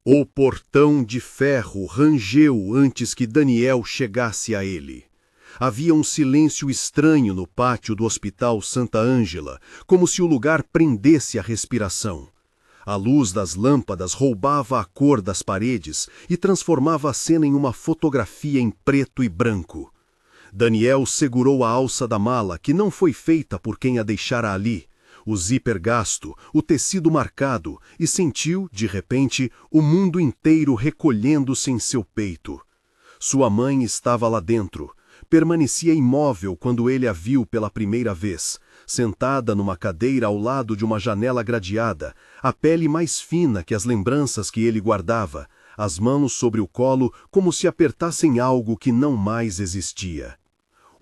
O portão de ferro rangeu antes que Daniel chegasse a ele. Havia um silêncio estranho no pátio do Hospital Santa Ângela, como se o lugar prendesse a respiração. A luz das lâmpadas roubava a cor das paredes e transformava a cena em uma fotografia em preto e branco. Daniel segurou a alça da mala, que não foi feita por quem a deixara ali, o zíper gasto, o tecido marcado, e sentiu, de repente, o mundo inteiro recolhendo-se em seu peito. Sua mãe estava lá dentro. Permanecia imóvel quando ele a viu pela primeira vez, sentada numa cadeira ao lado de uma janela gradeada, a pele mais fina que as lembranças que ele guardava, as mãos sobre o colo como se apertassem algo que não mais existia.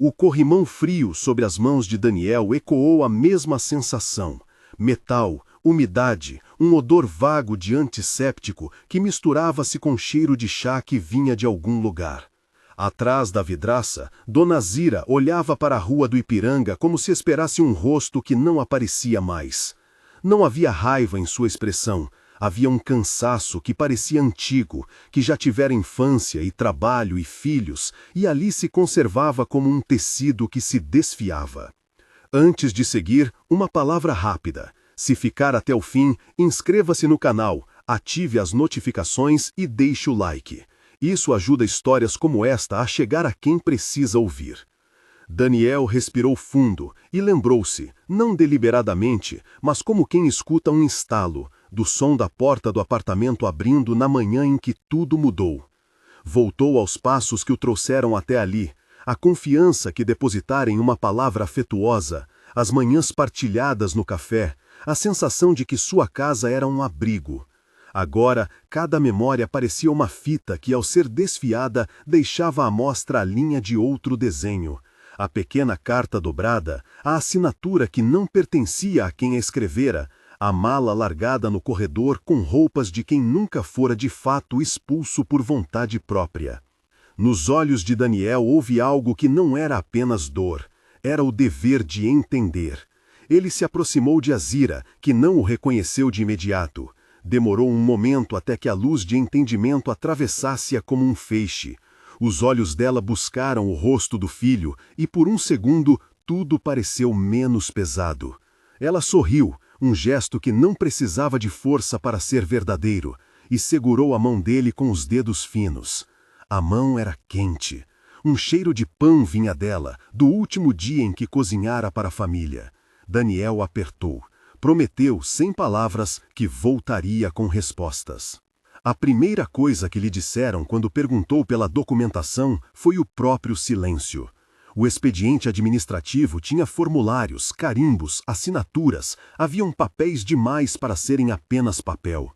O corrimão frio sobre as mãos de Daniel ecoou a mesma sensação: metal, umidade, um odor vago de antisséptico que misturava-se com cheiro de chá que vinha de algum lugar. Atrás da vidraça, Dona Zira olhava para a rua do Ipiranga como se esperasse um rosto que não aparecia mais. Não havia raiva em sua expressão, havia um cansaço que parecia antigo, que já tivera infância e trabalho e filhos, e ali se conservava como um tecido que se desfiava. Antes de seguir, uma palavra rápida. Se ficar até o fim, inscreva-se no canal, ative as notificações e deixe o like. Isso ajuda histórias como esta a chegar a quem precisa ouvir. Daniel respirou fundo e lembrou-se, não deliberadamente, mas como quem escuta um estalo, do som da porta do apartamento abrindo na manhã em que tudo mudou. Voltou aos passos que o trouxeram até ali, a confiança que depositara em uma palavra afetuosa, as manhãs partilhadas no café, a sensação de que sua casa era um abrigo. Agora, cada memória parecia uma fita que, ao ser desfiada, deixava à mostra a linha de outro desenho. A pequena carta dobrada, a assinatura que não pertencia a quem a escrevera, a mala largada no corredor com roupas de quem nunca fora de fato expulso por vontade própria. Nos olhos de Daniel houve algo que não era apenas dor, era o dever de entender. Ele se aproximou de Azira, que não o reconheceu de imediato. Demorou um momento até que a luz de entendimento atravessasse-a como um feixe. Os olhos dela buscaram o rosto do filho e, por um segundo, tudo pareceu menos pesado. Ela sorriu, um gesto que não precisava de força para ser verdadeiro, e segurou a mão dele com os dedos finos. A mão era quente. Um cheiro de pão vinha dela, do último dia em que cozinhara para a família. Daniel apertou. Prometeu, sem palavras, que voltaria com respostas. A primeira coisa que lhe disseram quando perguntou pela documentação foi o próprio silêncio. O expediente administrativo tinha formulários, carimbos, assinaturas, haviam papéis demais para serem apenas papel.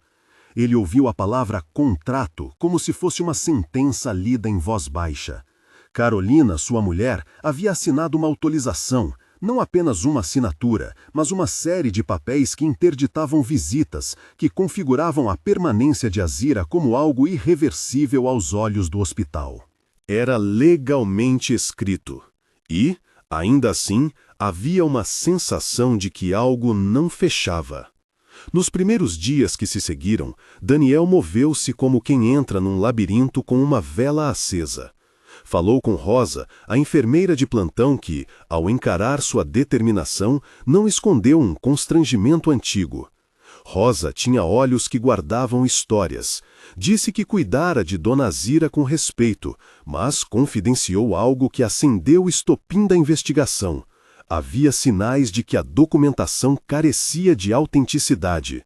Ele ouviu a palavra contrato como se fosse uma sentença lida em voz baixa. Carolina, sua mulher, havia assinado uma autorização, não apenas uma assinatura, mas uma série de papéis que interditavam visitas, que configuravam a permanência de Azira como algo irreversível aos olhos do hospital. Era legalmente escrito. E, ainda assim, havia uma sensação de que algo não fechava. Nos primeiros dias que se seguiram, Daniel moveu-se como quem entra num labirinto com uma vela acesa. Falou com Rosa, a enfermeira de plantão que, ao encarar sua determinação, não escondeu um constrangimento antigo. Rosa tinha olhos que guardavam histórias. Disse que cuidara de Dona Zira com respeito, mas confidenciou algo que acendeu o estopim da investigação. Havia sinais de que a documentação carecia de autenticidade.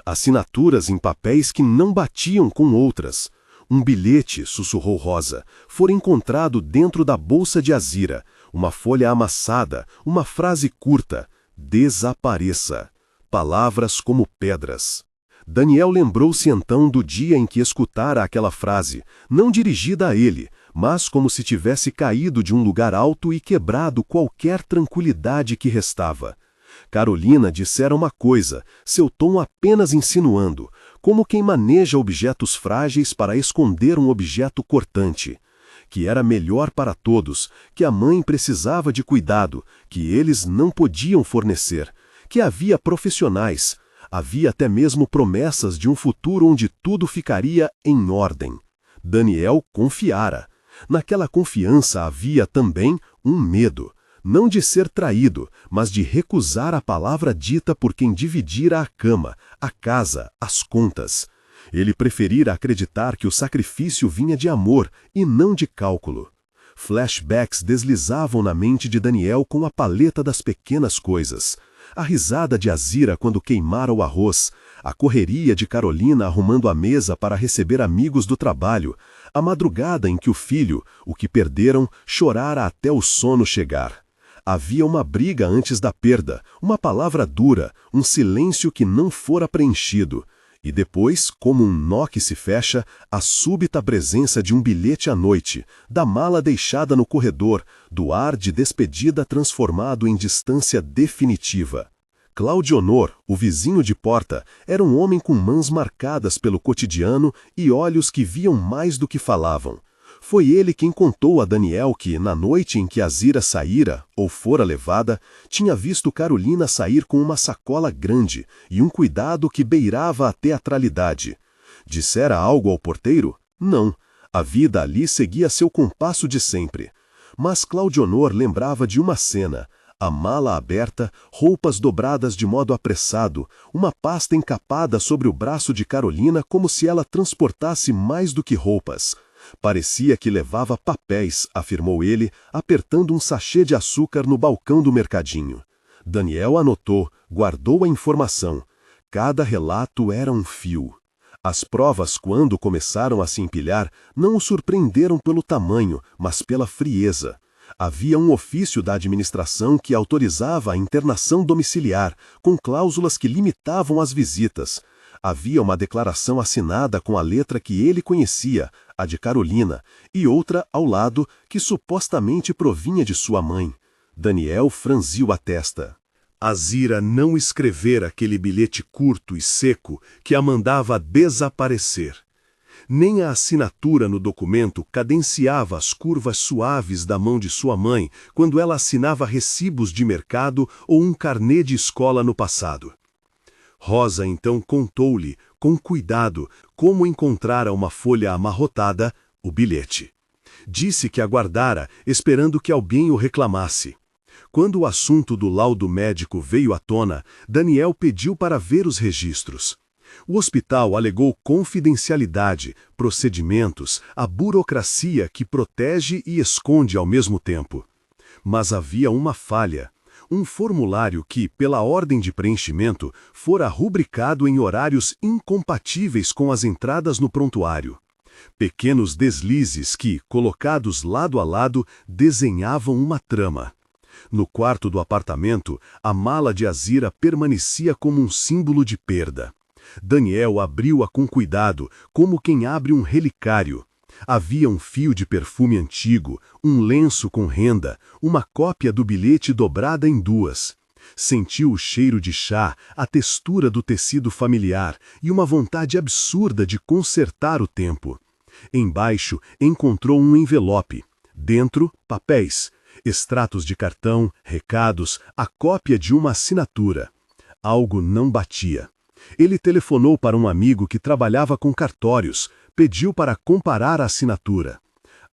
Assinaturas em papéis que não batiam com outras. Um bilhete, sussurrou Rosa, fora encontrado dentro da bolsa de Azira, uma folha amassada, uma frase curta: desapareça. Palavras como pedras. Daniel lembrou-se então do dia em que escutara aquela frase, não dirigida a ele, mas como se tivesse caído de um lugar alto e quebrado qualquer tranquilidade que restava. Carolina dissera uma coisa, seu tom apenas insinuando, como quem maneja objetos frágeis para esconder um objeto cortante. Que era melhor para todos, que a mãe precisava de cuidado, que eles não podiam fornecer, que havia profissionais. Havia até mesmo promessas de um futuro onde tudo ficaria em ordem. Daniel confiara. Naquela confiança havia também um medo, não de ser traído, mas de recusar a palavra dita por quem dividira a cama, a casa, as contas. Ele preferira acreditar que o sacrifício vinha de amor e não de cálculo. Flashbacks deslizavam na mente de Daniel com a paleta das pequenas coisas. A risada de Azira quando queimara o arroz, a correria de Carolina arrumando a mesa para receber amigos do trabalho, a madrugada em que o filho, o que perderam, chorara até o sono chegar. Havia uma briga antes da perda, uma palavra dura, um silêncio que não fora preenchido. E depois, como um nó que se fecha, a súbita presença de um bilhete à noite, da mala deixada no corredor, do ar de despedida transformado em distância definitiva. Claudionor, o vizinho de porta, era um homem com mãos marcadas pelo cotidiano e olhos que viam mais do que falavam. Foi ele quem contou a Daniel que, na noite em que Azira saíra, ou fora levada, tinha visto Carolina sair com uma sacola grande e um cuidado que beirava a teatralidade. Dissera algo ao porteiro? Não. A vida ali seguia seu compasso de sempre. Mas Claudionor lembrava de uma cena: a mala aberta, roupas dobradas de modo apressado, uma pasta encapada sobre o braço de Carolina como se ela transportasse mais do que roupas. Parecia que levava papéis, afirmou ele, apertando um sachê de açúcar no balcão do mercadinho. Daniel anotou, guardou a informação. Cada relato era um fio. As provas, quando começaram a se empilhar, não o surpreenderam pelo tamanho, mas pela frieza. Havia um ofício da administração que autorizava a internação domiciliar, com cláusulas que limitavam as visitas. Havia uma declaração assinada com a letra que ele conhecia, a de Carolina, e outra ao lado que supostamente provinha de sua mãe. Daniel franziu a testa. Azira não escrevera aquele bilhete curto e seco que a mandava desaparecer. Nem a assinatura no documento cadenciava as curvas suaves da mão de sua mãe quando ela assinava recibos de mercado ou um carnê de escola no passado. Rosa então contou-lhe, com cuidado, como encontrara uma folha amarrotada, o bilhete. Disse que aguardara, esperando que alguém o reclamasse. Quando o assunto do laudo médico veio à tona, Daniel pediu para ver os registros. O hospital alegou confidencialidade, procedimentos, a burocracia que protege e esconde ao mesmo tempo. Mas havia uma falha. Um formulário que, pela ordem de preenchimento, fora rubricado em horários incompatíveis com as entradas no prontuário. Pequenos deslizes que, colocados lado a lado, desenhavam uma trama. No quarto do apartamento, a mala de Azira permanecia como um símbolo de perda. Daniel abriu-a com cuidado, como quem abre um relicário. Havia um fio de perfume antigo, um lenço com renda, uma cópia do bilhete dobrada em duas. Sentiu o cheiro de chá, a textura do tecido familiar e uma vontade absurda de consertar o tempo. Embaixo encontrou um envelope. Dentro, papéis, extratos de cartão, recados, a cópia de uma assinatura. Algo não batia. Ele telefonou para um amigo que trabalhava com cartórios, pediu para comparar a assinatura.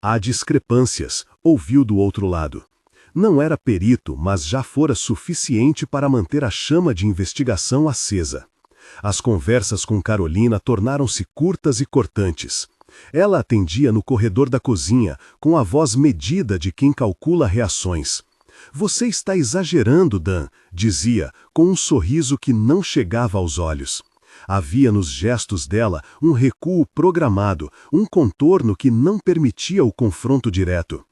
Há discrepâncias, ouviu do outro lado. Não era perito, mas já fora suficiente para manter a chama de investigação acesa. As conversas com Carolina tornaram-se curtas e cortantes. Ela atendia no corredor da cozinha, com a voz medida de quem calcula reações. "Você está exagerando, Dan", dizia, com um sorriso que não chegava aos olhos. Havia nos gestos dela um recuo programado, um contorno que não permitia o confronto direto.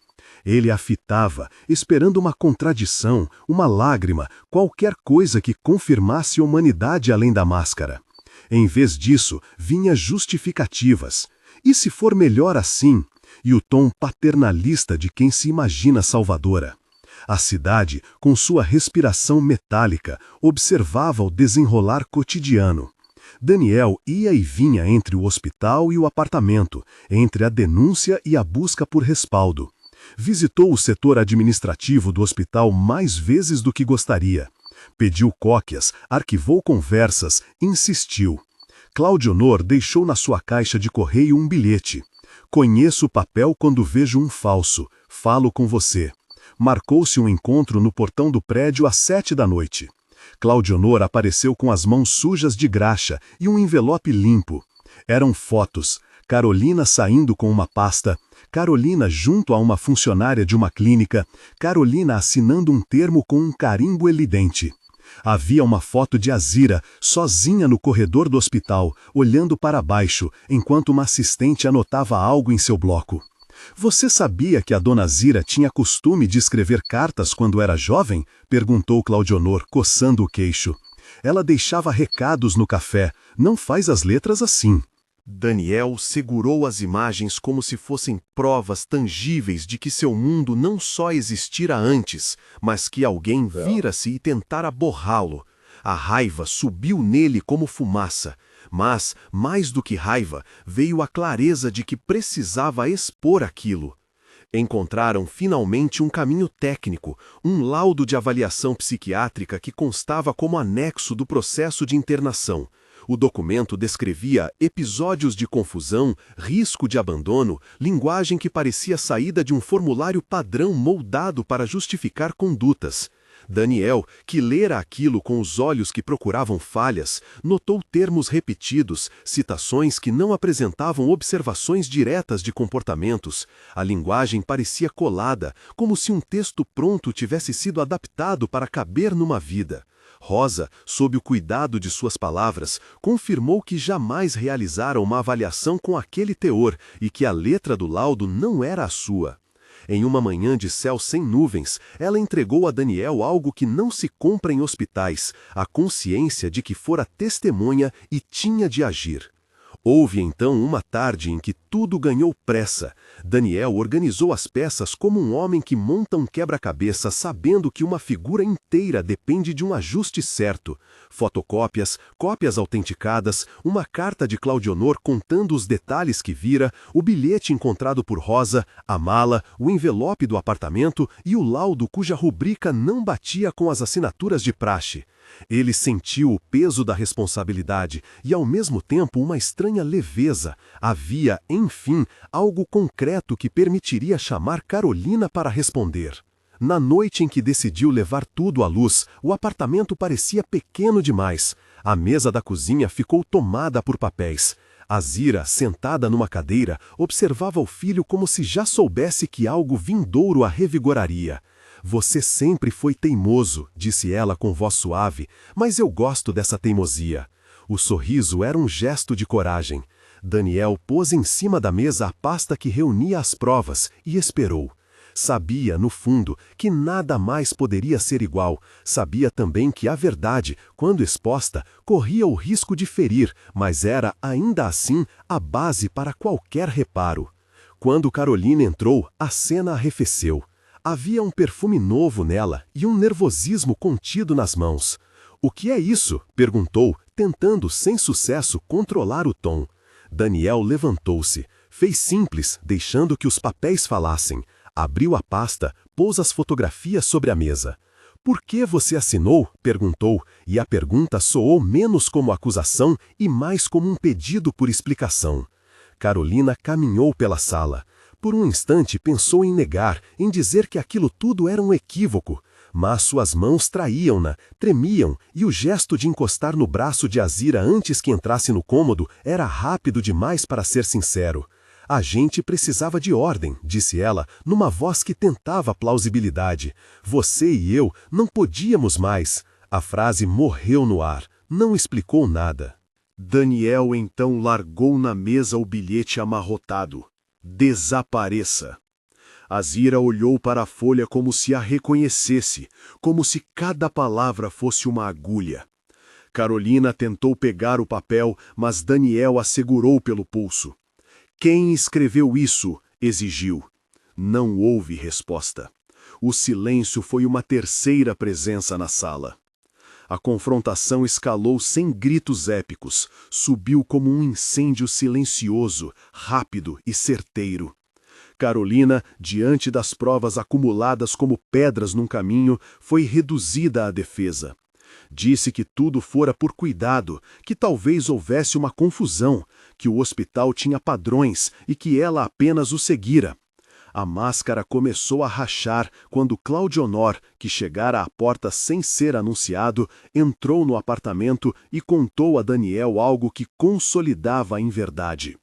Ele a fitava, esperando uma contradição, uma lágrima, qualquer coisa que confirmasse a humanidade além da máscara. Em vez disso, vinha justificativas. E se for melhor assim? E o tom paternalista de quem se imagina salvadora. A cidade, com sua respiração metálica, observava o desenrolar cotidiano. Daniel ia e vinha entre o hospital e o apartamento, entre a denúncia e a busca por respaldo. Visitou o setor administrativo do hospital mais vezes do que gostaria. Pediu cópias, arquivou conversas, insistiu. Claudionor deixou na sua caixa de correio um bilhete. Conheço o papel quando vejo um falso. Falo com você. Marcou-se um encontro no portão do prédio às 7 da noite. Claudionor apareceu com as mãos sujas de graxa e um envelope limpo. Eram fotos. Carolina saindo com uma pasta, Carolina junto a uma funcionária de uma clínica, Carolina assinando um termo com um carimbo elidente. Havia uma foto de Azira, sozinha no corredor do hospital, olhando para baixo, enquanto uma assistente anotava algo em seu bloco. Você sabia que a dona Azira tinha costume de escrever cartas quando era jovem? Perguntou Claudionor, coçando o queixo. Ela deixava recados no café. Não faz as letras assim. Daniel segurou as imagens como se fossem provas tangíveis de que seu mundo não só existira antes, mas que alguém vira-se e tentara borrá-lo. A raiva subiu nele como fumaça, mas, mais do que raiva, veio a clareza de que precisava expor aquilo. Encontraram finalmente um caminho técnico, um laudo de avaliação psiquiátrica que constava como anexo do processo de internação. O documento descrevia episódios de confusão, risco de abandono, linguagem que parecia saída de um formulário padrão moldado para justificar condutas. Daniel, que lera aquilo com os olhos que procuravam falhas, notou termos repetidos, citações que não apresentavam observações diretas de comportamentos. A linguagem parecia colada, como se um texto pronto tivesse sido adaptado para caber numa vida. Rosa, sob o cuidado de suas palavras, confirmou que jamais realizara uma avaliação com aquele teor e que a letra do laudo não era a sua. Em uma manhã de céu sem nuvens, ela entregou a Daniel algo que não se compra em hospitais, a consciência de que fora testemunha e tinha de agir. Houve então uma tarde em que tudo ganhou pressa. Daniel organizou as peças como um homem que monta um quebra-cabeça sabendo que uma figura inteira depende de um ajuste certo. Fotocópias, cópias autenticadas, uma carta de Claudionor contando os detalhes que vira, o bilhete encontrado por Rosa, a mala, o envelope do apartamento e o laudo cuja rubrica não batia com as assinaturas de praxe. Ele sentiu o peso da responsabilidade e, ao mesmo tempo, uma estranha leveza. Havia, enfim, algo concreto que permitiria chamar Carolina para responder. Na noite em que decidiu levar tudo à luz, o apartamento parecia pequeno demais. A mesa da cozinha ficou tomada por papéis. Azira, sentada numa cadeira, observava o filho como se já soubesse que algo vindouro a revigoraria. Você sempre foi teimoso, disse ela com voz suave, mas eu gosto dessa teimosia. O sorriso era um gesto de coragem. Daniel pôs em cima da mesa a pasta que reunia as provas e esperou. Sabia, no fundo, que nada mais poderia ser igual. Sabia também que a verdade, quando exposta, corria o risco de ferir, mas era, ainda assim, a base para qualquer reparo. Quando Carolina entrou, a cena arrefeceu. Havia um perfume novo nela e um nervosismo contido nas mãos. "O que é isso?" perguntou, tentando, sem sucesso, controlar o tom. Daniel levantou-se. Fez simples, deixando que os papéis falassem. Abriu a pasta, pôs as fotografias sobre a mesa. "Por que você assinou?" perguntou, e a pergunta soou menos como acusação e mais como um pedido por explicação. Carolina caminhou pela sala. Por um instante pensou em negar, em dizer que aquilo tudo era um equívoco, mas suas mãos traíam-na, tremiam, e o gesto de encostar no braço de Azira antes que entrasse no cômodo era rápido demais para ser sincero. "A gente precisava de ordem", disse ela, numa voz que tentava plausibilidade. "Você e eu não podíamos mais." A frase morreu no ar, não explicou nada. Daniel então largou na mesa o bilhete amarrotado. "Desapareça." Azira olhou para a folha como se a reconhecesse, como se cada palavra fosse uma agulha. Carolina tentou pegar o papel, mas Daniel a segurou pelo pulso. "Quem escreveu isso?" exigiu. Não houve resposta. O silêncio foi uma terceira presença na sala. A confrontação escalou sem gritos épicos, subiu como um incêndio silencioso, rápido e certeiro. Carolina, diante das provas acumuladas como pedras num caminho, foi reduzida à defesa. Disse que tudo fora por cuidado, que talvez houvesse uma confusão, que o hospital tinha padrões e que ela apenas o seguira. A máscara começou a rachar quando Claudionor, que chegara à porta sem ser anunciado, entrou no apartamento e contou a Daniel algo que consolidava a inverdade.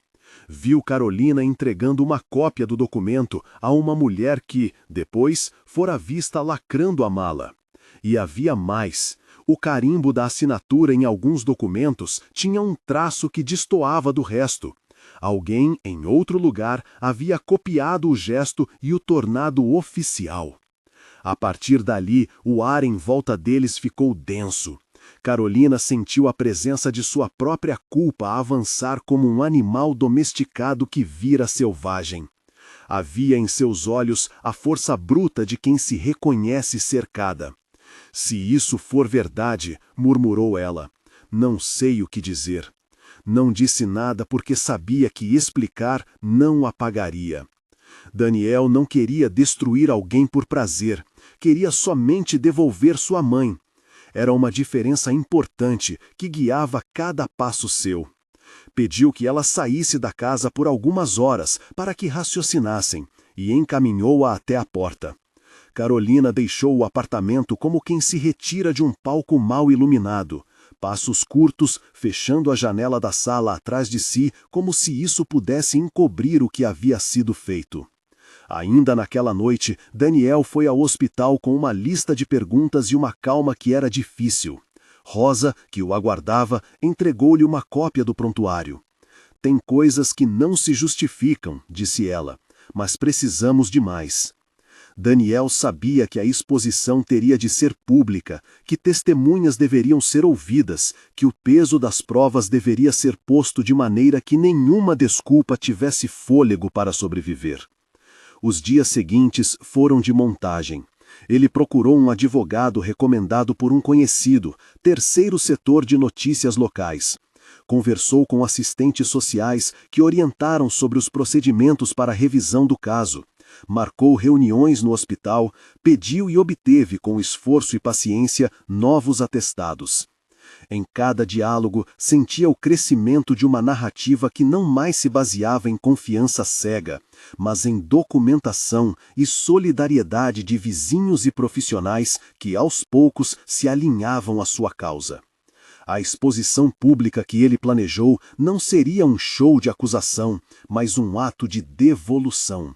Viu Carolina entregando uma cópia do documento a uma mulher que, depois, fora vista lacrando a mala. E havia mais. O carimbo da assinatura em alguns documentos tinha um traço que destoava do resto. Alguém, em outro lugar, havia copiado o gesto e o tornado oficial. A partir dali, o ar em volta deles ficou denso. Carolina sentiu a presença de sua própria culpa a avançar como um animal domesticado que vira selvagem. Havia em seus olhos a força bruta de quem se reconhece cercada. Se isso for verdade, murmurou ela, não sei o que dizer. Não disse nada porque sabia que explicar não apagaria. Daniel não queria destruir alguém por prazer, queria somente devolver sua mãe. Era uma diferença importante que guiava cada passo seu. Pediu que ela saísse da casa por algumas horas para que raciocinassem e encaminhou-a até a porta. Carolina deixou o apartamento como quem se retira de um palco mal iluminado. Passos curtos, fechando a janela da sala atrás de si, como se isso pudesse encobrir o que havia sido feito. Ainda naquela noite, Daniel foi ao hospital com uma lista de perguntas e uma calma que era difícil. Rosa, que o aguardava, entregou-lhe uma cópia do prontuário. Tem coisas que não se justificam, disse ela, mas precisamos de mais. Daniel sabia que a exposição teria de ser pública, que testemunhas deveriam ser ouvidas, que o peso das provas deveria ser posto de maneira que nenhuma desculpa tivesse fôlego para sobreviver. Os dias seguintes foram de montagem. Ele procurou um advogado recomendado por um conhecido, terceiro setor de notícias locais. Conversou com assistentes sociais que orientaram sobre os procedimentos para a revisão do caso. Marcou reuniões no hospital, pediu e obteve, com esforço e paciência, novos atestados. Em cada diálogo, sentia o crescimento de uma narrativa que não mais se baseava em confiança cega, mas em documentação e solidariedade de vizinhos e profissionais que, aos poucos, se alinhavam à sua causa. A exposição pública que ele planejou não seria um show de acusação, mas um ato de devolução.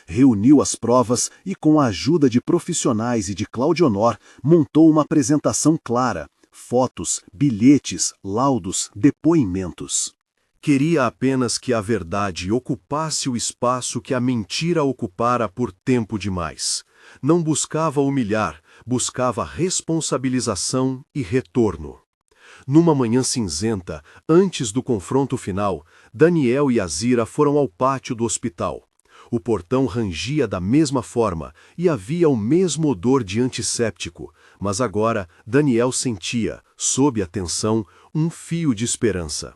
Reuniu as provas e, com a ajuda de profissionais e de Claudionor, montou uma apresentação clara, fotos, bilhetes, laudos, depoimentos. Queria apenas que a verdade ocupasse o espaço que a mentira ocupara por tempo demais. Não buscava humilhar, buscava responsabilização e retorno. Numa manhã cinzenta, antes do confronto final, Daniel e Azira foram ao pátio do hospital. O portão rangia da mesma forma e havia o mesmo odor de antisséptico, mas agora Daniel sentia, sob a tensão, um fio de esperança.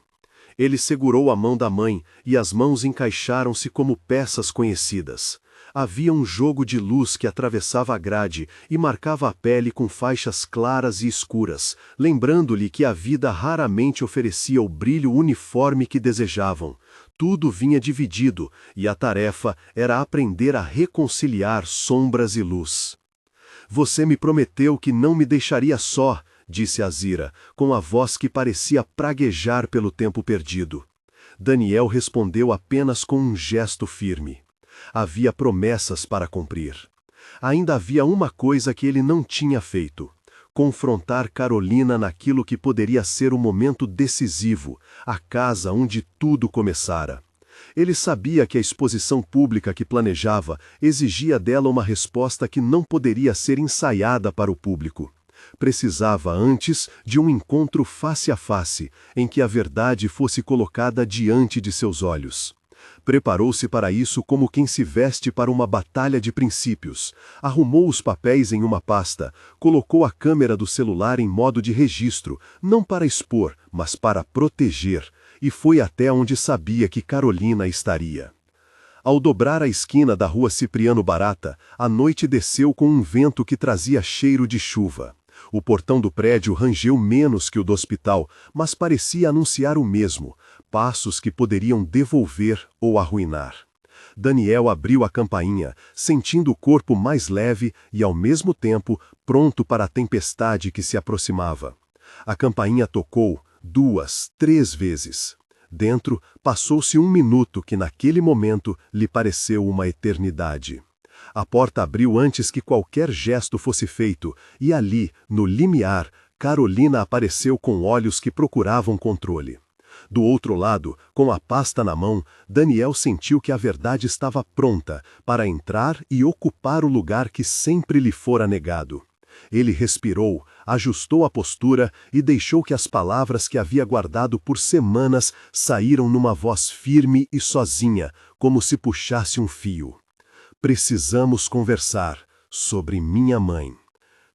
Ele segurou a mão da mãe e as mãos encaixaram-se como peças conhecidas. Havia um jogo de luz que atravessava a grade e marcava a pele com faixas claras e escuras, lembrando-lhe que a vida raramente oferecia o brilho uniforme que desejavam. Tudo vinha dividido, e a tarefa era aprender a reconciliar sombras e luz. Você me prometeu que não me deixaria só, disse Azira, com a voz que parecia praguejar pelo tempo perdido. Daniel respondeu apenas com um gesto firme. Havia promessas para cumprir. Ainda havia uma coisa que ele não tinha feito: confrontar Carolina naquilo que poderia ser o momento decisivo, a casa onde tudo começara. Ele sabia que a exposição pública que planejava exigia dela uma resposta que não poderia ser ensaiada para o público. Precisava, antes, de um encontro face a face, em que a verdade fosse colocada diante de seus olhos. Preparou-se para isso como quem se veste para uma batalha de princípios. Arrumou os papéis em uma pasta, colocou a câmera do celular em modo de registro, não para expor, mas para proteger, e foi até onde sabia que Carolina estaria. Ao dobrar a esquina da rua Cipriano Barata, a noite desceu com um vento que trazia cheiro de chuva. O portão do prédio rangeu menos que o do hospital, mas parecia anunciar o mesmo, passos que poderiam devolver ou arruinar. Daniel abriu a campainha, sentindo o corpo mais leve e, ao mesmo tempo, pronto para a tempestade que se aproximava. A campainha tocou 2, 3 vezes. Dentro, passou-se 1 minuto que naquele momento lhe pareceu uma eternidade. A porta abriu antes que qualquer gesto fosse feito, e ali, no limiar, Carolina apareceu com olhos que procuravam controle. Do outro lado, com a pasta na mão, Daniel sentiu que a verdade estava pronta para entrar e ocupar o lugar que sempre lhe fora negado. Ele respirou, ajustou a postura e deixou que as palavras que havia guardado por semanas saíram numa voz firme e sozinha, como se puxasse um fio. Precisamos conversar sobre minha mãe.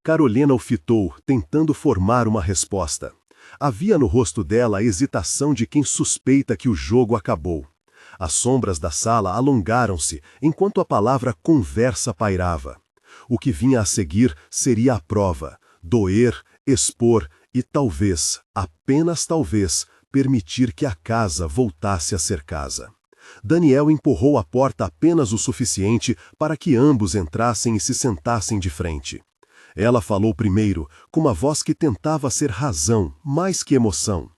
Carolina o fitou, tentando formar uma resposta. Havia no rosto dela a hesitação de quem suspeita que o jogo acabou. As sombras da sala alongaram-se, enquanto a palavra conversa pairava. O que vinha a seguir seria a prova, doer, expor e talvez, apenas talvez, permitir que a casa voltasse a ser casa. Daniel empurrou a porta apenas o suficiente para que ambos entrassem e se sentassem de frente. Ela falou primeiro, com uma voz que tentava ser razão, mais que emoção.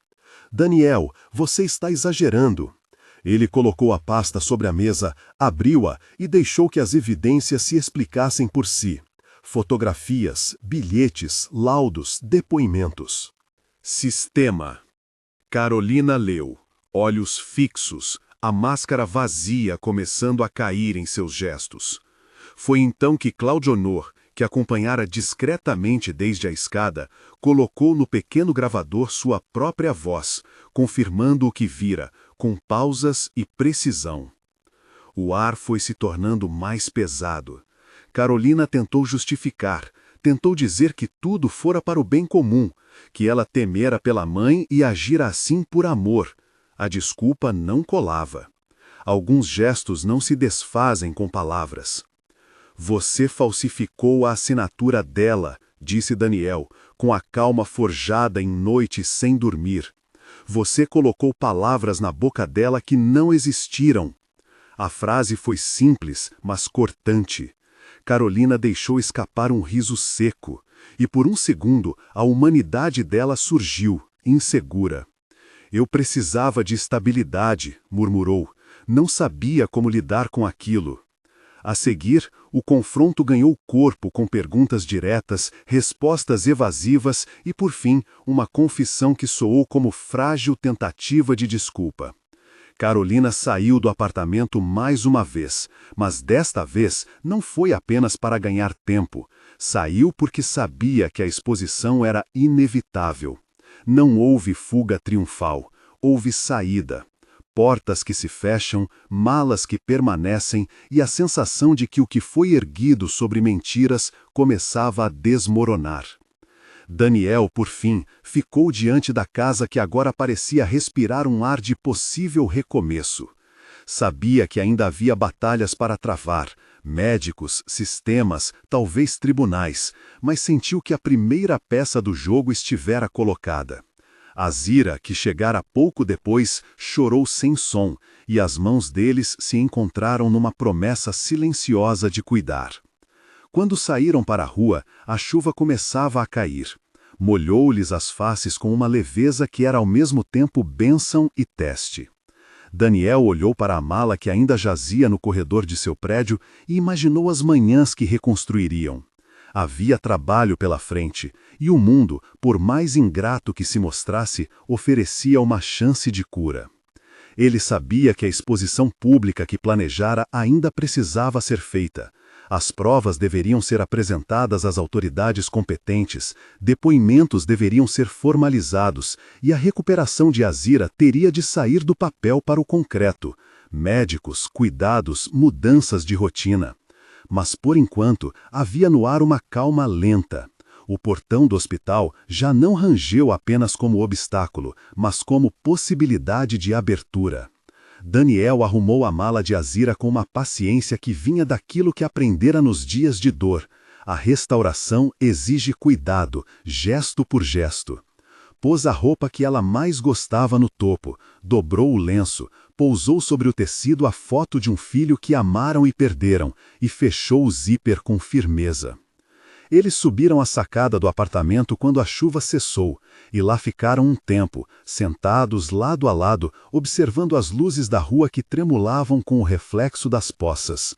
Daniel, você está exagerando. Ele colocou a pasta sobre a mesa, abriu-a e deixou que as evidências se explicassem por si. Fotografias, bilhetes, laudos, depoimentos. Sistema. Carolina leu, olhos fixos, a máscara vazia começando a cair em seus gestos. Foi então que Cláudio Honor, que acompanhara discretamente desde a escada, colocou no pequeno gravador sua própria voz, confirmando o que vira, com pausas e precisão. O ar foi se tornando mais pesado. Carolina tentou justificar, tentou dizer que tudo fora para o bem comum, que ela temera pela mãe e agira assim por amor. A desculpa não colava. Alguns gestos não se desfazem com palavras. Você falsificou a assinatura dela, disse Daniel, com a calma forjada em noites sem dormir. Você colocou palavras na boca dela que não existiram. A frase foi simples, mas cortante. Carolina deixou escapar um riso seco, e por um segundo a humanidade dela surgiu, insegura. Eu precisava de estabilidade, murmurou. Não sabia como lidar com aquilo. A seguir, o confronto ganhou corpo com perguntas diretas, respostas evasivas e, por fim, uma confissão que soou como frágil tentativa de desculpa. Carolina saiu do apartamento mais uma vez, mas desta vez não foi apenas para ganhar tempo. Saiu porque sabia que a exposição era inevitável. Não houve fuga triunfal, houve saída. Portas que se fecham, malas que permanecem e a sensação de que o que foi erguido sobre mentiras começava a desmoronar. Daniel, por fim, ficou diante da casa que agora parecia respirar um ar de possível recomeço. Sabia que ainda havia batalhas para travar, médicos, sistemas, talvez tribunais, mas sentiu que a primeira peça do jogo estivera colocada. Azira, que chegara pouco depois, chorou sem som, e as mãos deles se encontraram numa promessa silenciosa de cuidar. Quando saíram para a rua, a chuva começava a cair. Molhou-lhes as faces com uma leveza que era ao mesmo tempo bênção e teste. Daniel olhou para a mala que ainda jazia no corredor de seu prédio e imaginou as manhãs que reconstruiriam. Havia trabalho pela frente, e o mundo, por mais ingrato que se mostrasse, oferecia uma chance de cura. Ele sabia que a exposição pública que planejara ainda precisava ser feita. As provas deveriam ser apresentadas às autoridades competentes, depoimentos deveriam ser formalizados, e a recuperação de Azira teria de sair do papel para o concreto. Médicos, cuidados, mudanças de rotina. Mas, por enquanto, havia no ar uma calma lenta. O portão do hospital já não rangeu apenas como obstáculo, mas como possibilidade de abertura. Daniel arrumou a mala de Azira com uma paciência que vinha daquilo que aprendera nos dias de dor. A restauração exige cuidado, gesto por gesto. Pôs a roupa que ela mais gostava no topo, dobrou o lenço, pousou sobre o tecido a foto de um filho que amaram e perderam, e fechou o zíper com firmeza. Eles subiram a sacada do apartamento quando a chuva cessou, e lá ficaram um tempo, sentados lado a lado, observando as luzes da rua que tremulavam com o reflexo das poças.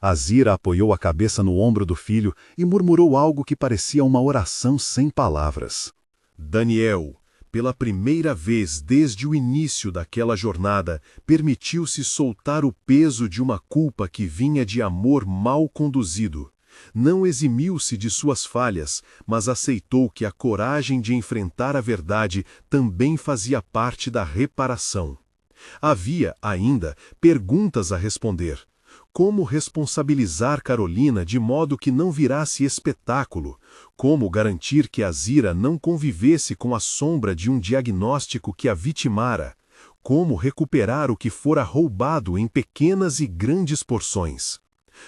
Azira apoiou a cabeça no ombro do filho e murmurou algo que parecia uma oração sem palavras. Daniel, pela primeira vez desde o início daquela jornada, permitiu-se soltar o peso de uma culpa que vinha de amor mal conduzido. Não eximiu-se de suas falhas, mas aceitou que a coragem de enfrentar a verdade também fazia parte da reparação. Havia, ainda, perguntas a responder. Como responsabilizar Carolina de modo que não virasse espetáculo? Como garantir que Azira não convivesse com a sombra de um diagnóstico que a vitimara? Como recuperar o que fora roubado em pequenas e grandes porções?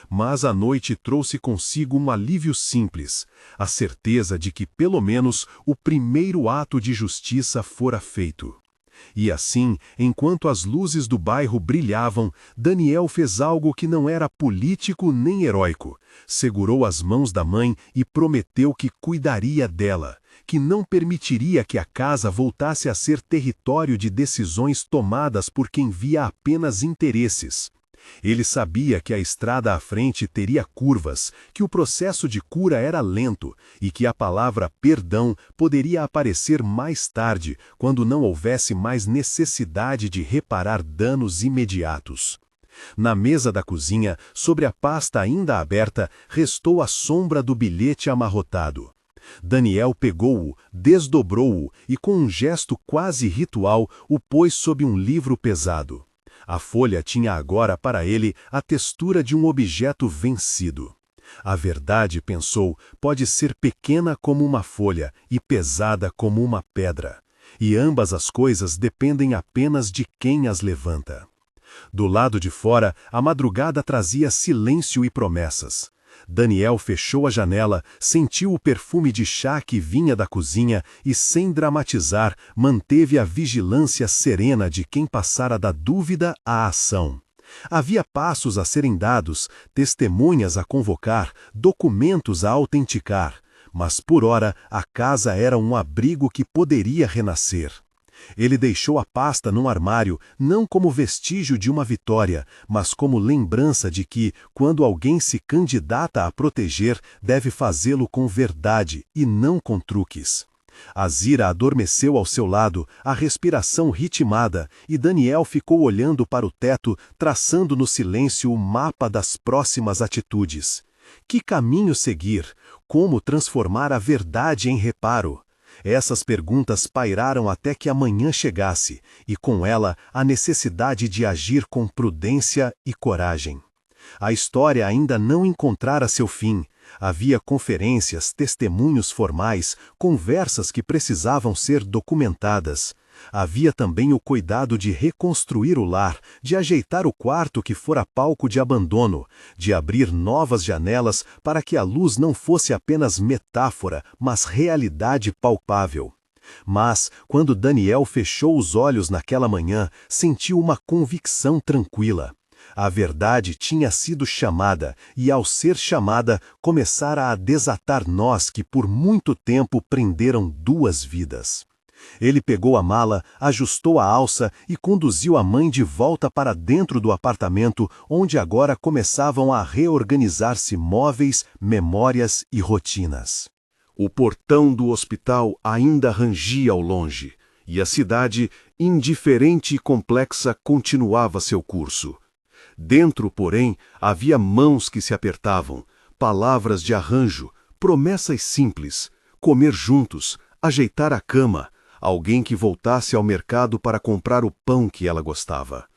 Mas a noite trouxe consigo um alívio simples, a certeza de que, pelo menos, o primeiro ato de justiça fora feito. E assim, enquanto as luzes do bairro brilhavam, Daniel fez algo que não era político nem heróico. Segurou as mãos da mãe e prometeu que cuidaria dela, que não permitiria que a casa voltasse a ser território de decisões tomadas por quem via apenas interesses. Ele sabia que a estrada à frente teria curvas, que o processo de cura era lento e que a palavra perdão poderia aparecer mais tarde, quando não houvesse mais necessidade de reparar danos imediatos. Na mesa da cozinha, sobre a pasta ainda aberta, restou a sombra do bilhete amarrotado. Daniel pegou-o, desdobrou-o e, com um gesto quase ritual, o pôs sob um livro pesado. A folha tinha agora para ele a textura de um objeto vencido. A verdade, pensou, pode ser pequena como uma folha e pesada como uma pedra. E ambas as coisas dependem apenas de quem as levanta. Do lado de fora, a madrugada trazia silêncio e promessas. Daniel fechou a janela, sentiu o perfume de chá que vinha da cozinha e, sem dramatizar, manteve a vigilância serena de quem passara da dúvida à ação. Havia passos a serem dados, testemunhas a convocar, documentos a autenticar, mas por ora a casa era um abrigo que poderia renascer. Ele deixou a pasta num armário, não como vestígio de uma vitória, mas como lembrança de que, quando alguém se candidata a proteger, deve fazê-lo com verdade e não com truques. Azira adormeceu ao seu lado, a respiração ritmada, e Daniel ficou olhando para o teto, traçando no silêncio o mapa das próximas atitudes. Que caminho seguir? Como transformar a verdade em reparo? Essas perguntas pairaram até que a manhã chegasse, e com ela a necessidade de agir com prudência e coragem. A história ainda não encontrara seu fim. Havia conferências, testemunhos formais, conversas que precisavam ser documentadas. Havia também o cuidado de reconstruir o lar, de ajeitar o quarto que fora palco de abandono, de abrir novas janelas para que a luz não fosse apenas metáfora, mas realidade palpável. Mas, quando Daniel fechou os olhos naquela manhã, sentiu uma convicção tranquila. A verdade tinha sido chamada, e ao ser chamada, começara a desatar nós que por muito tempo prenderam duas vidas. Ele pegou a mala, ajustou a alça e conduziu a mãe de volta para dentro do apartamento, onde agora começavam a reorganizar-se móveis, memórias e rotinas. O portão do hospital ainda rangia ao longe, e a cidade, indiferente e complexa, continuava seu curso. Dentro, porém, havia mãos que se apertavam, palavras de arranjo, promessas simples, comer juntos, ajeitar a cama, alguém que voltasse ao mercado para comprar o pão que ela gostava.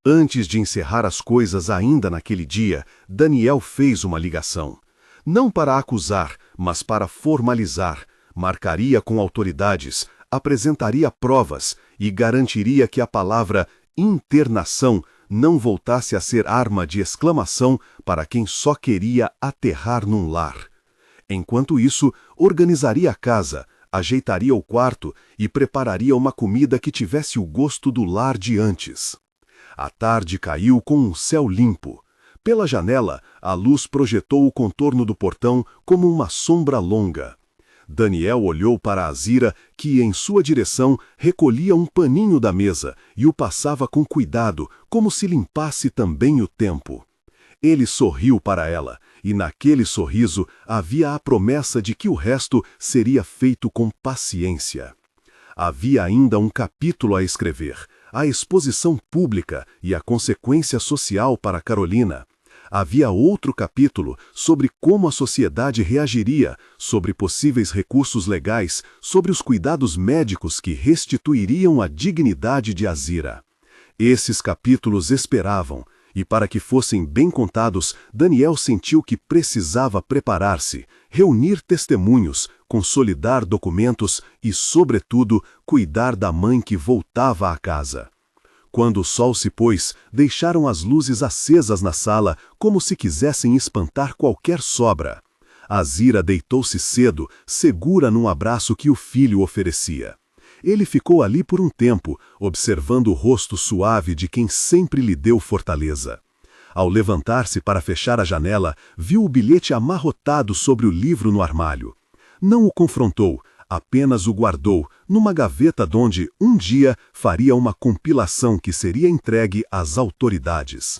Antes de encerrar as coisas ainda naquele dia, Daniel fez uma ligação. Não para acusar, mas para formalizar. Marcaria com autoridades, apresentaria provas e garantiria que a palavra internação não voltasse a ser arma de exclamação para quem só queria aterrar num lar. Enquanto isso, organizaria a casa, ajeitaria o quarto e prepararia uma comida que tivesse o gosto do lar de antes. A tarde caiu com um céu limpo. Pela janela, a luz projetou o contorno do portão como uma sombra longa. Daniel olhou para Azira, que, em sua direção, recolhia um paninho da mesa e o passava com cuidado, como se limpasse também o tempo. Ele sorriu para ela, e naquele sorriso havia a promessa de que o resto seria feito com paciência. Havia ainda um capítulo a escrever, a exposição pública e a consequência social para Carolina. Havia outro capítulo sobre como a sociedade reagiria, sobre possíveis recursos legais, sobre os cuidados médicos que restituiriam a dignidade de Azira. Esses capítulos esperavam, e para que fossem bem contados, Daniel sentiu que precisava preparar-se, reunir testemunhos, consolidar documentos e, sobretudo, cuidar da mãe que voltava à casa. Quando o sol se pôs, deixaram as luzes acesas na sala, como se quisessem espantar qualquer sobra. Azira deitou-se cedo, segura num abraço que o filho oferecia. Ele ficou ali por um tempo, observando o rosto suave de quem sempre lhe deu fortaleza. Ao levantar-se para fechar a janela, viu o bilhete amarrotado sobre o livro no armário. Não o confrontou, apenas o guardou, numa gaveta donde, um dia, faria uma compilação que seria entregue às autoridades.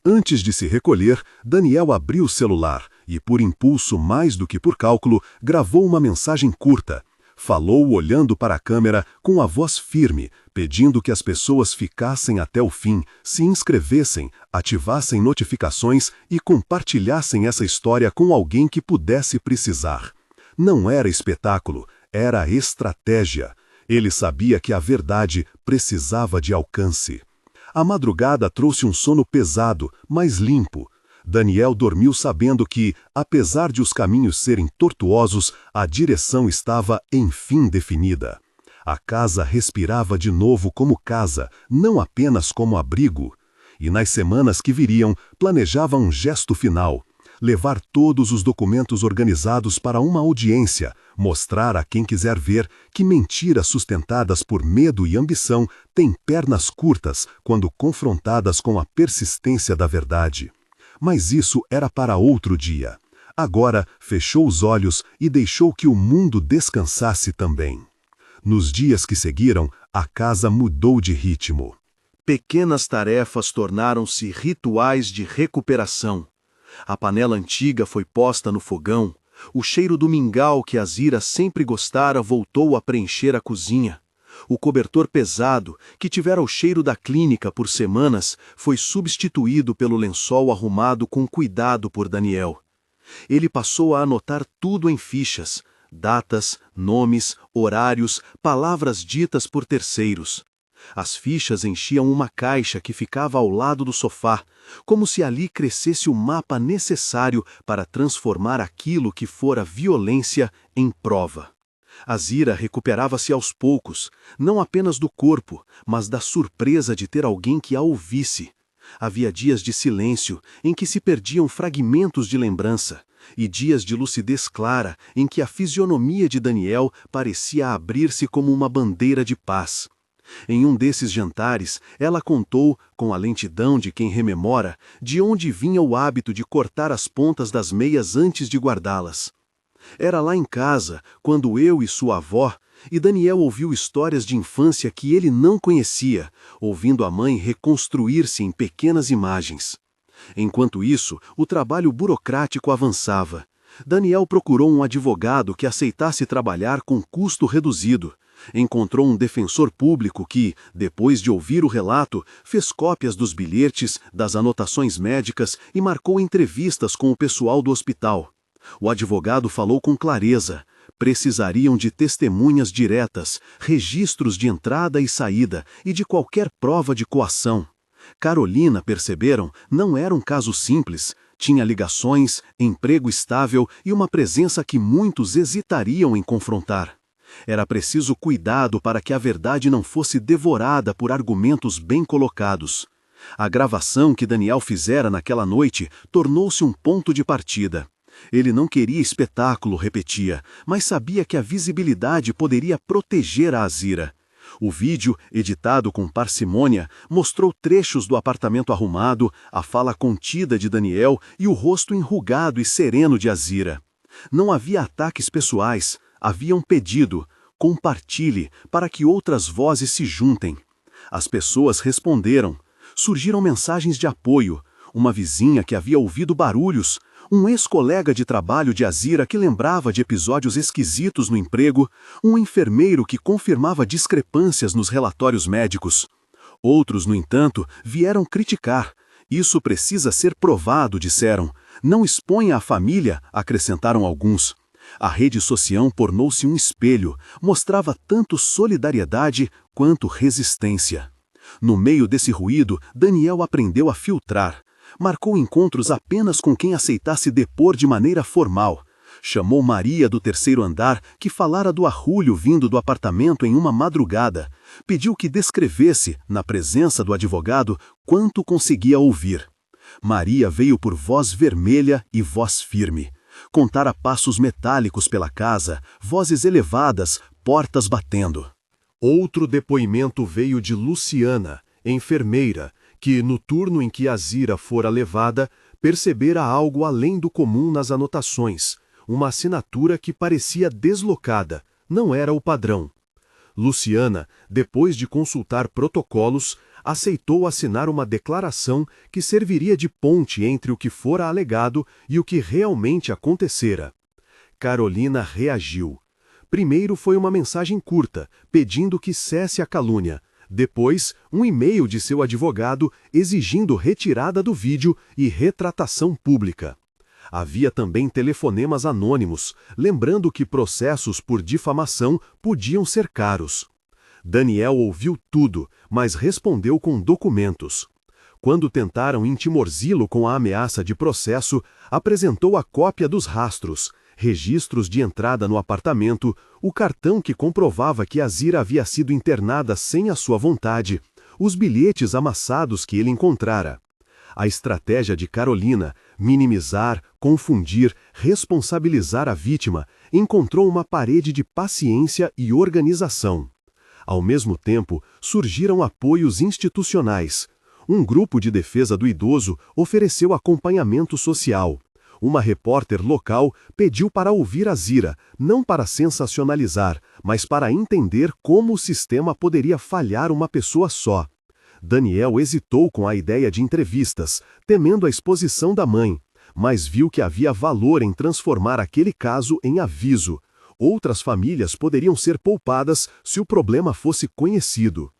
Antes de se recolher, Daniel abriu o celular e, por impulso mais do que por cálculo, gravou uma mensagem curta. Falou olhando para a câmera com a voz firme, pedindo que as pessoas ficassem até o fim, se inscrevessem, ativassem notificações e compartilhassem essa história com alguém que pudesse precisar. Não era espetáculo, era estratégia. Ele sabia que a verdade precisava de alcance. A madrugada trouxe um sono pesado, mas limpo. Daniel dormiu sabendo que, apesar de os caminhos serem tortuosos, a direção estava, enfim, definida. A casa respirava de novo como casa, não apenas como abrigo. E nas semanas que viriam, planejava um gesto final: levar todos os documentos organizados para uma audiência, mostrar a quem quiser ver que mentiras sustentadas por medo e ambição têm pernas curtas quando confrontadas com a persistência da verdade. Mas isso era para outro dia. Agora fechou os olhos e deixou que o mundo descansasse também. Nos dias que seguiram, a casa mudou de ritmo. Pequenas tarefas tornaram-se rituais de recuperação. A panela antiga foi posta no fogão. O cheiro do mingau que Azira sempre gostara voltou a preencher a cozinha. O cobertor pesado, que tivera o cheiro da clínica por semanas, foi substituído pelo lençol arrumado com cuidado por Daniel. Ele passou a anotar tudo em fichas: datas, nomes, horários, palavras ditas por terceiros. As fichas enchiam uma caixa que ficava ao lado do sofá, como se ali crescesse o mapa necessário para transformar aquilo que fora violência em prova. Azira recuperava-se aos poucos, não apenas do corpo, mas da surpresa de ter alguém que a ouvisse. Havia dias de silêncio, em que se perdiam fragmentos de lembrança, e dias de lucidez clara, em que a fisionomia de Daniel parecia abrir-se como uma bandeira de paz. Em um desses jantares, ela contou, com a lentidão de quem rememora, de onde vinha o hábito de cortar as pontas das meias antes de guardá-las. Era lá em casa, quando eu e sua avó, e Daniel ouviu histórias de infância que ele não conhecia, ouvindo a mãe reconstruir-se em pequenas imagens. Enquanto isso, o trabalho burocrático avançava. Daniel procurou um advogado que aceitasse trabalhar com custo reduzido. Encontrou um defensor público que, depois de ouvir o relato, fez cópias dos bilhetes, das anotações médicas e marcou entrevistas com o pessoal do hospital. O advogado falou com clareza. Precisariam de testemunhas diretas, registros de entrada e saída e de qualquer prova de coação. Carolina, perceberam, não era um caso simples. Tinha ligações, emprego estável e uma presença que muitos hesitariam em confrontar. Era preciso cuidado para que a verdade não fosse devorada por argumentos bem colocados. A gravação que Daniel fizera naquela noite tornou-se um ponto de partida. Ele não queria espetáculo, repetia, mas sabia que a visibilidade poderia proteger a Azira. O vídeo, editado com parcimônia, mostrou trechos do apartamento arrumado, a fala contida de Daniel e o rosto enrugado e sereno de Azira. Não havia ataques pessoais, havia um pedido: compartilhe para que outras vozes se juntem. As pessoas responderam. Surgiram mensagens de apoio, uma vizinha que havia ouvido barulhos, um ex-colega de trabalho de Azira que lembrava de episódios esquisitos no emprego, um enfermeiro que confirmava discrepâncias nos relatórios médicos. Outros, no entanto, vieram criticar. Isso precisa ser provado, disseram. Não exponha a família, acrescentaram alguns. A rede social tornou-se um espelho, mostrava tanto solidariedade quanto resistência. No meio desse ruído, Daniel aprendeu a filtrar. Marcou encontros apenas com quem aceitasse depor de maneira formal. Chamou Maria do terceiro andar, que falara do arrulho vindo do apartamento em uma madrugada. Pediu que descrevesse, na presença do advogado, quanto conseguia ouvir. Maria veio por voz vermelha e voz firme. Contara passos metálicos pela casa, vozes elevadas, portas batendo. Outro depoimento veio de Luciana, enfermeira, que, no turno em que Azira fora levada, percebera algo além do comum nas anotações, uma assinatura que parecia deslocada, não era o padrão. Luciana, depois de consultar protocolos, aceitou assinar uma declaração que serviria de ponte entre o que fora alegado e o que realmente acontecera. Carolina reagiu. Primeiro foi uma mensagem curta, pedindo que cesse a calúnia. Depois, um e-mail de seu advogado exigindo retirada do vídeo e retratação pública. Havia também telefonemas anônimos, lembrando que processos por difamação podiam ser caros. Daniel ouviu tudo, mas respondeu com documentos. Quando tentaram intimorzí-lo com a ameaça de processo, apresentou a cópia dos rastros, registros de entrada no apartamento, o cartão que comprovava que Azira havia sido internada sem a sua vontade, os bilhetes amassados que ele encontrara. A estratégia de Carolina, minimizar, confundir, responsabilizar a vítima, encontrou uma parede de paciência e organização. Ao mesmo tempo, surgiram apoios institucionais. Um grupo de defesa do idoso ofereceu acompanhamento social. Uma repórter local pediu para ouvir Azira, não para sensacionalizar, mas para entender como o sistema poderia falhar uma pessoa só. Daniel hesitou com a ideia de entrevistas, temendo a exposição da mãe, mas viu que havia valor em transformar aquele caso em aviso. Outras famílias poderiam ser poupadas se o problema fosse conhecido.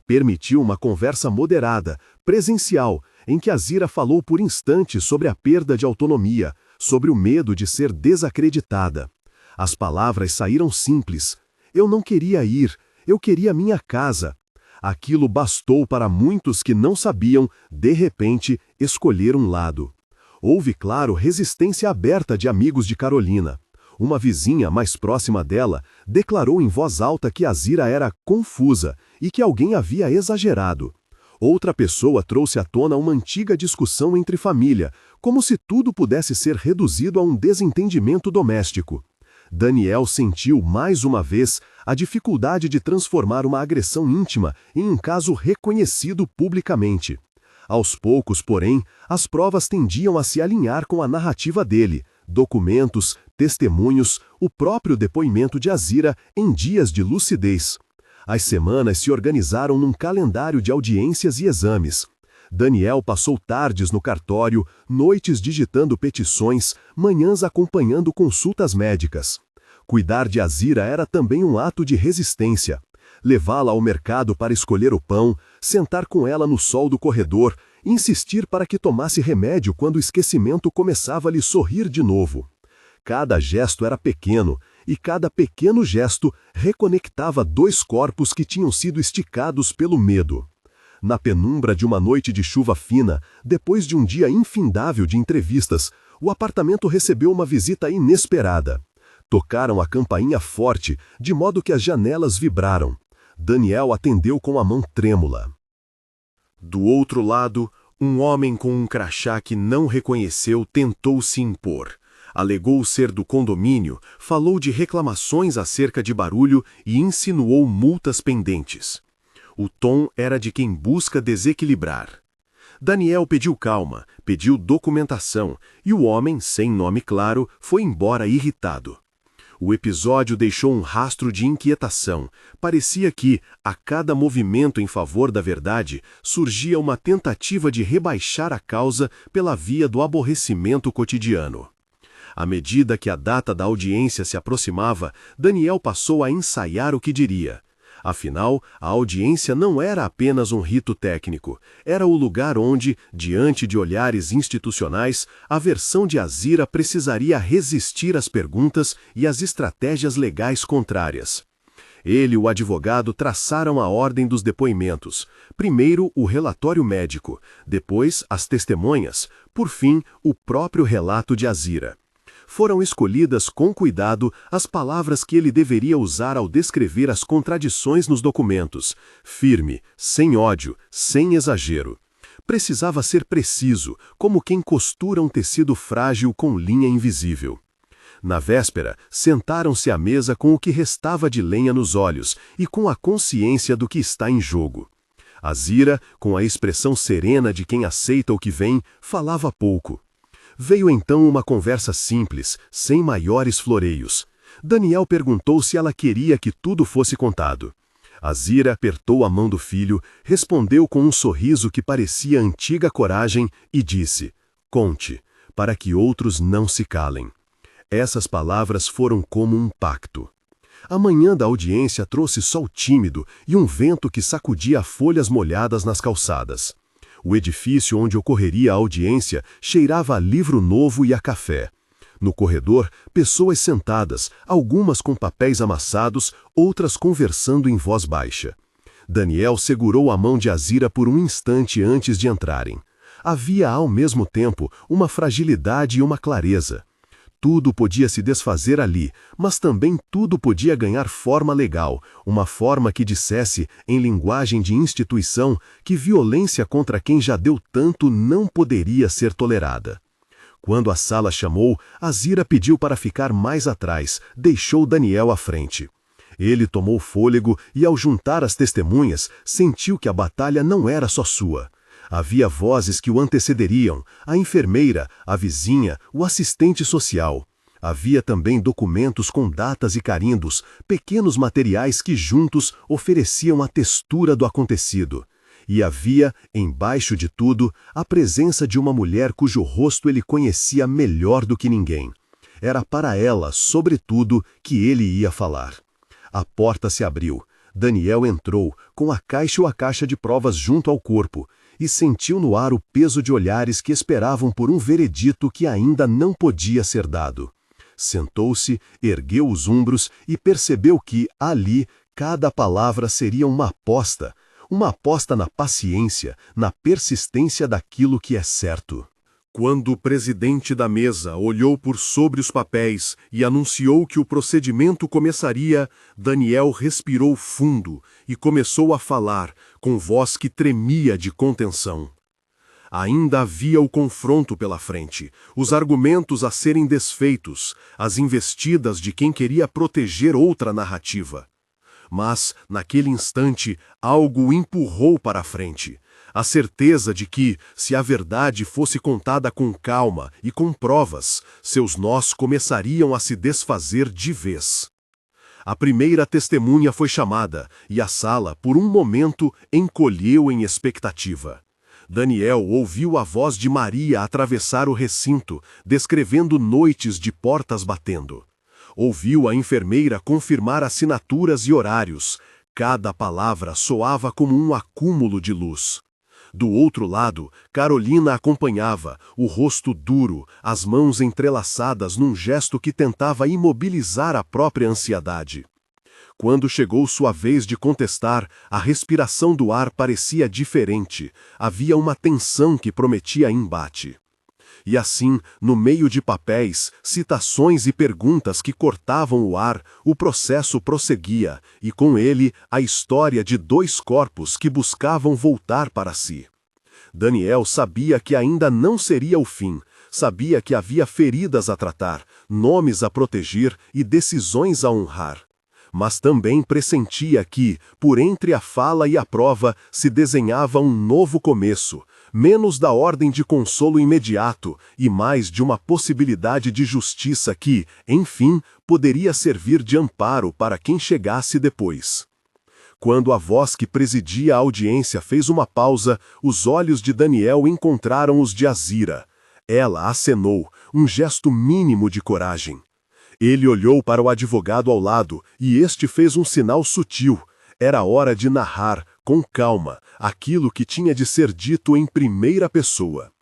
Permitiu uma conversa moderada, presencial, em que Azira falou por instantes sobre a perda de autonomia, sobre o medo de ser desacreditada. As palavras saíram simples. Eu não queria ir, eu queria minha casa. Aquilo bastou para muitos que não sabiam, de repente, escolher um lado. Houve, claro, resistência aberta de amigos de Carolina. Uma vizinha mais próxima dela declarou em voz alta que Azira era confusa e que alguém havia exagerado. Outra pessoa trouxe à tona uma antiga discussão entre família, como se tudo pudesse ser reduzido a um desentendimento doméstico. Daniel sentiu, mais uma vez, a dificuldade de transformar uma agressão íntima em um caso reconhecido publicamente. Aos poucos, porém, as provas tendiam a se alinhar com a narrativa dele, documentos, testemunhos, o próprio depoimento de Azira em dias de lucidez. As semanas se organizaram num calendário de audiências e exames. Daniel passou tardes no cartório, noites digitando petições, manhãs acompanhando consultas médicas. Cuidar de Azira era também um ato de resistência. Levá-la ao mercado para escolher o pão, sentar com ela no sol do corredor, insistir para que tomasse remédio quando o esquecimento começava a lhe sorrir de novo. Cada gesto era pequeno, e cada pequeno gesto reconectava dois corpos que tinham sido esticados pelo medo. Na penumbra de uma noite de chuva fina, depois de um dia infindável de entrevistas, o apartamento recebeu uma visita inesperada. Tocaram a campainha forte, de modo que as janelas vibraram. Daniel atendeu com a mão trêmula. Do outro lado, um homem com um crachá que não reconheceu tentou se impor. Alegou ser do condomínio, falou de reclamações acerca de barulho e insinuou multas pendentes. O tom era de quem busca desequilibrar. Daniel pediu calma, pediu documentação, e o homem, sem nome claro, foi embora irritado. O episódio deixou um rastro de inquietação. Parecia que, a cada movimento em favor da verdade, surgia uma tentativa de rebaixar a causa pela via do aborrecimento cotidiano. À medida que a data da audiência se aproximava, Daniel passou a ensaiar o que diria. Afinal, a audiência não era apenas um rito técnico, era o lugar onde, diante de olhares institucionais, a versão de Azira precisaria resistir às perguntas e às estratégias legais contrárias. Ele e o advogado traçaram a ordem dos depoimentos. Primeiro, o relatório médico, depois, as testemunhas, por fim, o próprio relato de Azira. Foram escolhidas com cuidado as palavras que ele deveria usar ao descrever as contradições nos documentos. Firme, sem ódio, sem exagero. Precisava ser preciso, como quem costura um tecido frágil com linha invisível. Na véspera, sentaram-se à mesa com o que restava de lenha nos olhos e com a consciência do que está em jogo. Azira, com a expressão serena de quem aceita o que vem, falava pouco. Veio então uma conversa simples, sem maiores floreios. Daniel perguntou se ela queria que tudo fosse contado. Azira apertou a mão do filho, respondeu com um sorriso que parecia antiga coragem e disse: "Conte, para que outros não se calem." Essas palavras foram como um pacto. A manhã da audiência trouxe sol tímido e um vento que sacudia folhas molhadas nas calçadas. O edifício onde ocorreria a audiência cheirava a livro novo e a café. No corredor, pessoas sentadas, algumas com papéis amassados, outras conversando em voz baixa. Daniel segurou a mão de Azira por um instante antes de entrarem. Havia, ao mesmo tempo, uma fragilidade e uma clareza. Tudo podia se desfazer ali, mas também tudo podia ganhar forma legal, uma forma que dissesse, em linguagem de instituição, que violência contra quem já deu tanto não poderia ser tolerada. Quando a sala chamou, Azira pediu para ficar mais atrás, deixou Daniel à frente. Ele tomou fôlego e, ao juntar as testemunhas, sentiu que a batalha não era só sua. Havia vozes que o antecederiam, a enfermeira, a vizinha, o assistente social. Havia também documentos com datas e carimbos, pequenos materiais que juntos ofereciam a textura do acontecido. E havia, embaixo de tudo, a presença de uma mulher cujo rosto ele conhecia melhor do que ninguém. Era para ela, sobretudo, que ele ia falar. A porta se abriu. Daniel entrou, com a caixa ou a caixa de provas junto ao corpo, e sentiu no ar o peso de olhares que esperavam por um veredito que ainda não podia ser dado. Sentou-se, ergueu os ombros e percebeu que, ali, cada palavra seria uma aposta na paciência, na persistência daquilo que é certo. Quando o presidente da mesa olhou por sobre os papéis e anunciou que o procedimento começaria, Daniel respirou fundo e começou a falar, com voz que tremia de contenção. Ainda havia o confronto pela frente, os argumentos a serem desfeitos, as investidas de quem queria proteger outra narrativa. Mas, naquele instante, algo o empurrou para a frente. A certeza de que, se a verdade fosse contada com calma e com provas, seus nós começariam a se desfazer de vez. A primeira testemunha foi chamada, e a sala, por um momento, encolheu em expectativa. Daniel ouviu a voz de Maria atravessar o recinto, descrevendo noites de portas batendo. Ouviu a enfermeira confirmar assinaturas e horários. Cada palavra soava como um acúmulo de luz. Do outro lado, Carolina acompanhava, o rosto duro, as mãos entrelaçadas num gesto que tentava imobilizar a própria ansiedade. Quando chegou sua vez de contestar, a respiração do ar parecia diferente, havia uma tensão que prometia embate. E assim, no meio de papéis, citações e perguntas que cortavam o ar, o processo prosseguia, e com ele a história de dois corpos que buscavam voltar para si. Daniel sabia que ainda não seria o fim, sabia que havia feridas a tratar, nomes a proteger e decisões a honrar. Mas também pressentia que, por entre a fala e a prova, se desenhava um novo começo, menos da ordem de consolo imediato e mais de uma possibilidade de justiça que, enfim, poderia servir de amparo para quem chegasse depois. Quando a voz que presidia a audiência fez uma pausa, os olhos de Daniel encontraram os de Azira. Ela acenou, um gesto mínimo de coragem. Ele olhou para o advogado ao lado e este fez um sinal sutil. Era hora de narrar, com calma, aquilo que tinha de ser dito em primeira pessoa.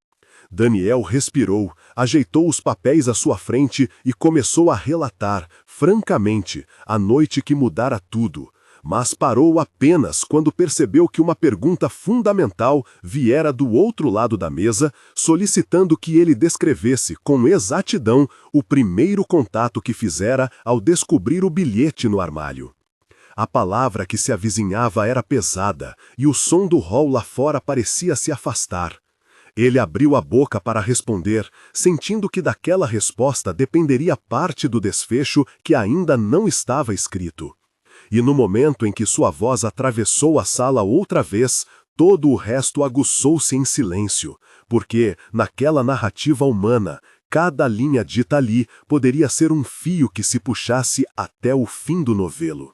Daniel respirou, ajeitou os papéis à sua frente e começou a relatar, francamente, a noite que mudara tudo. Mas parou apenas quando percebeu que uma pergunta fundamental viera do outro lado da mesa, solicitando que ele descrevesse com exatidão o primeiro contato que fizera ao descobrir o bilhete no armário. A palavra que se avizinhava era pesada, e o som do rol lá fora parecia se afastar. Ele abriu a boca para responder, sentindo que daquela resposta dependeria parte do desfecho que ainda não estava escrito. E no momento em que sua voz atravessou a sala outra vez, todo o resto aguçou-se em silêncio, porque, naquela narrativa humana, cada linha dita ali poderia ser um fio que se puxasse até o fim do novelo.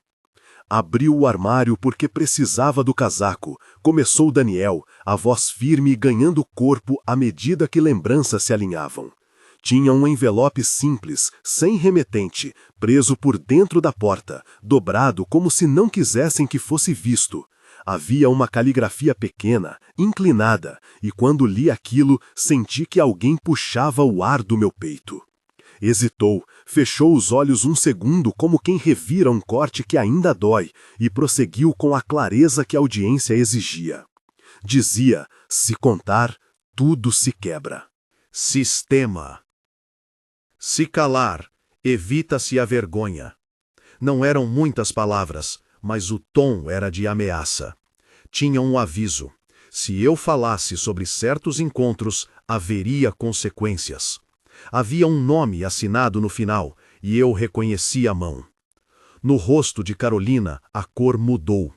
Abriu o armário porque precisava do casaco, começou Daniel, a voz firme ganhando corpo à medida que lembranças se alinhavam. Tinha um envelope simples, sem remetente, preso por dentro da porta, dobrado como se não quisessem que fosse visto. Havia uma caligrafia pequena, inclinada, e quando li aquilo, senti que alguém puxava o ar do meu peito. Hesitou, fechou os olhos um segundo como quem revira um corte que ainda dói, e prosseguiu com a clareza que a audiência exigia. Dizia, se contar, tudo se quebra. Sistema. Se calar, evita-se a vergonha. Não eram muitas palavras, mas o tom era de ameaça. Tinha um aviso. Se eu falasse sobre certos encontros, haveria consequências. Havia um nome assinado no final, e eu reconheci a mão. No rosto de Carolina, a cor mudou.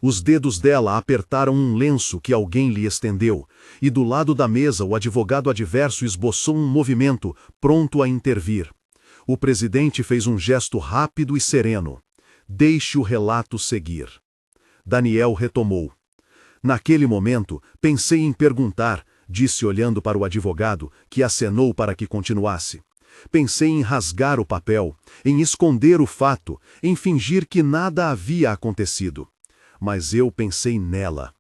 Os dedos dela apertaram um lenço que alguém lhe estendeu, e do lado da mesa o advogado adverso esboçou um movimento, pronto a intervir. O presidente fez um gesto rápido e sereno. Deixe o relato seguir. Daniel retomou. Naquele momento, pensei em perguntar, disse olhando para o advogado, que acenou para que continuasse. Pensei em rasgar o papel, em esconder o fato, em fingir que nada havia acontecido. Mas eu pensei nela.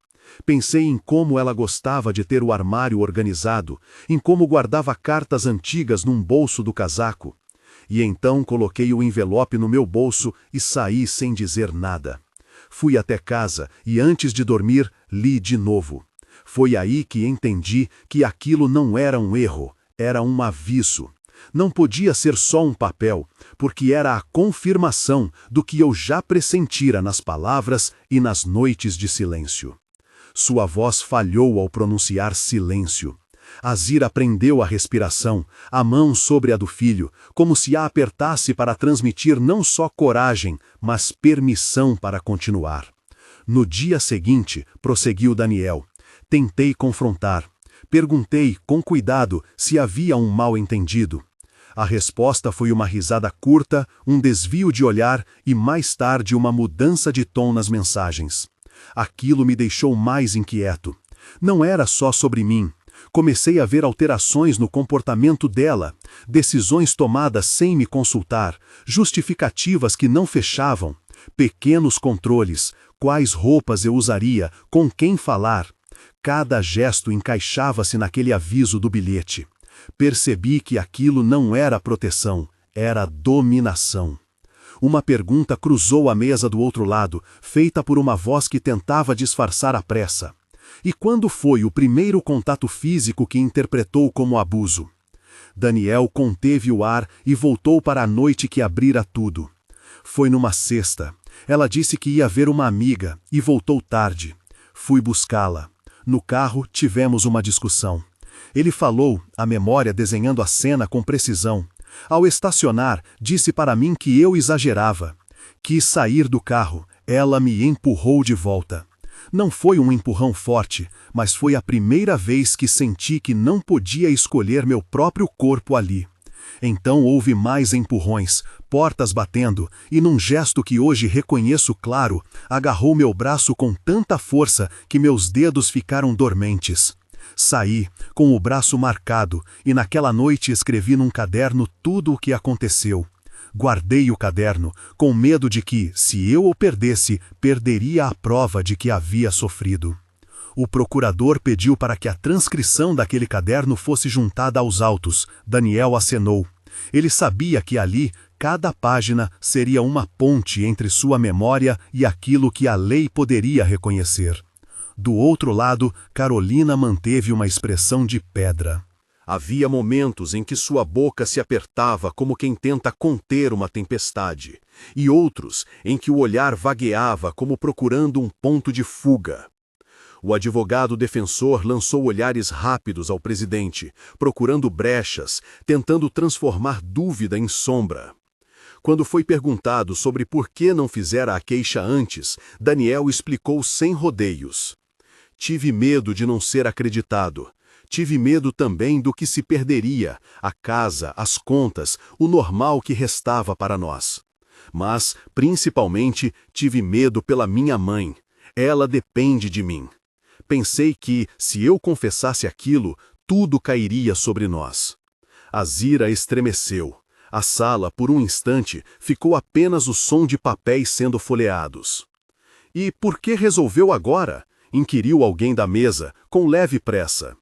Pensei em como ela gostava de ter o armário organizado, em como guardava cartas antigas num bolso do casaco. E então coloquei o envelope no meu bolso e saí sem dizer nada. Fui até casa e antes de dormir, li de novo. Foi aí que entendi que aquilo não era um erro, era um aviso. Não podia ser só um papel, porque era a confirmação do que eu já pressentira nas palavras e nas noites de silêncio. Sua voz falhou ao pronunciar silêncio. Azira prendeu a respiração, a mão sobre a do filho, como se a apertasse para transmitir não só coragem, mas permissão para continuar. No dia seguinte, prosseguiu Daniel, tentei confrontar. Perguntei, com cuidado, se havia um mal-entendido. A resposta foi uma risada curta, um desvio de olhar e, mais tarde, uma mudança de tom nas mensagens. Aquilo me deixou mais inquieto. Não era só sobre mim. Comecei a ver alterações no comportamento dela, decisões tomadas sem me consultar, justificativas que não fechavam, pequenos controles, quais roupas eu usaria, com quem falar. Cada gesto encaixava-se naquele aviso do bilhete. Percebi que aquilo não era proteção, era dominação. Uma pergunta cruzou a mesa do outro lado, feita por uma voz que tentava disfarçar a pressa. E quando foi o primeiro contato físico que interpretou como abuso? Daniel conteve o ar e voltou para a noite que abrira tudo. Foi numa sexta. Ela disse que ia ver uma amiga e voltou tarde. Fui buscá-la. No carro tivemos uma discussão. Ele falou, a memória desenhando a cena com precisão. Ao estacionar, disse para mim que eu exagerava. Quis sair do carro, ela me empurrou de volta. Não foi um empurrão forte, mas foi a primeira vez que senti que não podia escolher meu próprio corpo ali. Então houve mais empurrões, portas batendo, e num gesto que hoje reconheço claro, agarrou meu braço com tanta força que meus dedos ficaram dormentes. Saí, com o braço marcado, e naquela noite escrevi num caderno tudo o que aconteceu. Guardei o caderno, com medo de que, se eu o perdesse, perderia a prova de que havia sofrido. O procurador pediu para que a transcrição daquele caderno fosse juntada aos autos. Daniel acenou. Ele sabia que ali, cada página seria uma ponte entre sua memória e aquilo que a lei poderia reconhecer. Do outro lado, Carolina manteve uma expressão de pedra. Havia momentos em que sua boca se apertava como quem tenta conter uma tempestade, e outros em que o olhar vagueava como procurando um ponto de fuga. O advogado defensor lançou olhares rápidos ao presidente, procurando brechas, tentando transformar dúvida em sombra. Quando foi perguntado sobre por que não fizera a queixa antes, Daniel explicou sem rodeios. Tive medo de não ser acreditado. Tive medo também do que se perderia, a casa, as contas, o normal que restava para nós. Mas, principalmente, tive medo pela minha mãe. Ela depende de mim. Pensei que, se eu confessasse aquilo, tudo cairia sobre nós. A Zira estremeceu. A sala, por um instante, ficou apenas o som de papéis sendo folheados. E por que resolveu agora? Inquiriu alguém da mesa, com leve pressa.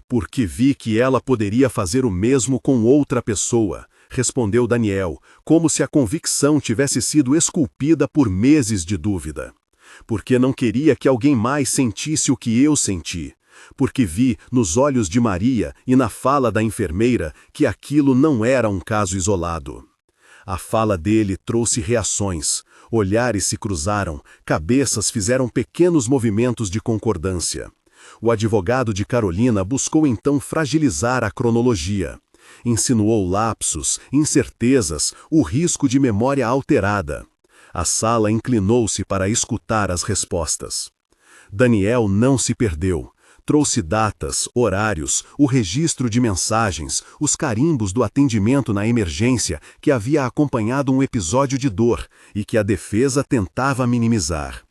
Porque vi que ela poderia fazer o mesmo com outra pessoa, respondeu Daniel, como se a convicção tivesse sido esculpida por meses de dúvida. Porque não queria que alguém mais sentisse o que eu senti. Porque vi nos olhos de Maria e na fala da enfermeira que aquilo não era um caso isolado. A fala dele trouxe reações. Olhares se cruzaram, cabeças fizeram pequenos movimentos de concordância. O advogado de Carolina buscou então fragilizar a cronologia. Insinuou lapsos, incertezas, o risco de memória alterada. A sala inclinou-se para escutar as respostas. Daniel não se perdeu. Trouxe datas, horários, o registro de mensagens, os carimbos do atendimento na emergência que havia acompanhado um episódio de dor e que a defesa tentava minimizar.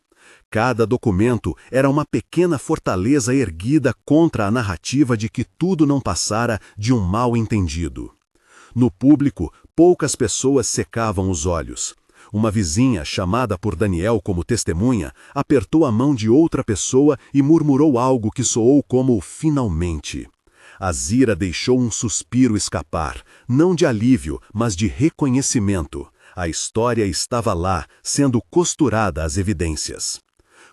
Cada documento era uma pequena fortaleza erguida contra a narrativa de que tudo não passara de um mal-entendido. No público, poucas pessoas secavam os olhos. Uma vizinha, chamada por Daniel como testemunha, apertou a mão de outra pessoa e murmurou algo que soou como finalmente. A Zira deixou um suspiro escapar, não de alívio, mas de reconhecimento. A história estava lá, sendo costurada às evidências.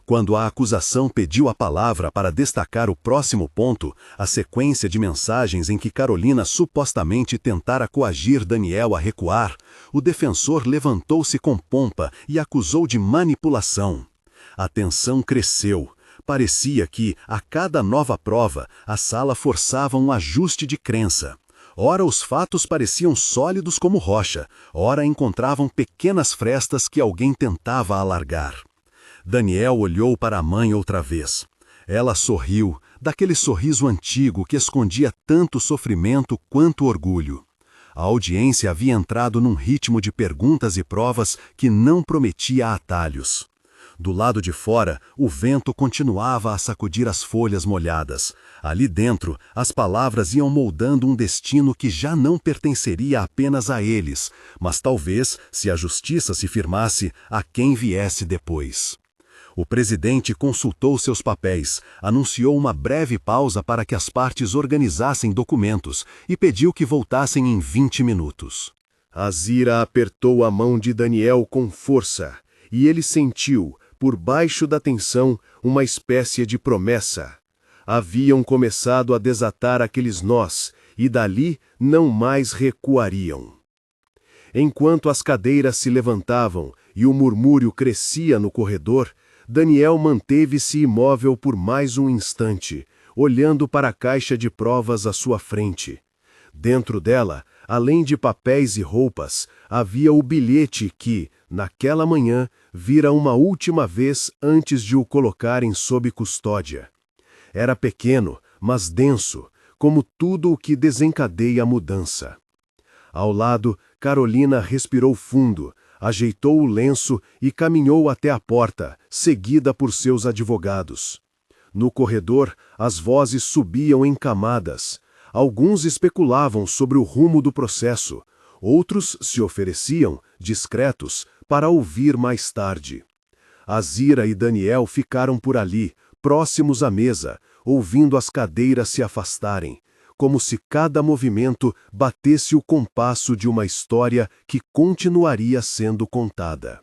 Quando a acusação pediu a palavra para destacar o próximo ponto, a sequência de mensagens em que Carolina supostamente tentara coagir Daniel a recuar, o defensor levantou-se com pompa e acusou de manipulação. A tensão cresceu. Parecia que, a cada nova prova, a sala forçava um ajuste de crença. Ora os fatos pareciam sólidos como rocha, ora encontravam pequenas frestas que alguém tentava alargar. Daniel olhou para a mãe outra vez. Ela sorriu, daquele sorriso antigo que escondia tanto sofrimento quanto orgulho. A audiência havia entrado num ritmo de perguntas e provas que não prometia atalhos. Do lado de fora, o vento continuava a sacudir as folhas molhadas. Ali dentro, as palavras iam moldando um destino que já não pertenceria apenas a eles, mas talvez, se a justiça se firmasse, a quem viesse depois. O presidente consultou seus papéis, anunciou uma breve pausa para que as partes organizassem documentos e pediu que voltassem em 20 minutos. A Zira apertou a mão de Daniel com força, e ele sentiu, por baixo da tensão, uma espécie de promessa. Haviam começado a desatar aqueles nós, e dali não mais recuariam. Enquanto as cadeiras se levantavam e o murmúrio crescia no corredor, Daniel manteve-se imóvel por mais um instante, olhando para a caixa de provas à sua frente. Dentro dela, além de papéis e roupas, havia o bilhete que, naquela manhã, vira uma última vez antes de o colocarem sob custódia. Era pequeno, mas denso, como tudo o que desencadeia a mudança. Ao lado, Carolina respirou fundo, ajeitou o lenço e caminhou até a porta, seguida por seus advogados. No corredor, as vozes subiam em camadas. Alguns especulavam sobre o rumo do processo, outros se ofereciam, discretos, para ouvir mais tarde. Azira e Daniel ficaram por ali, próximos à mesa, ouvindo as cadeiras se afastarem, como se cada movimento batesse o compasso de uma história que continuaria sendo contada.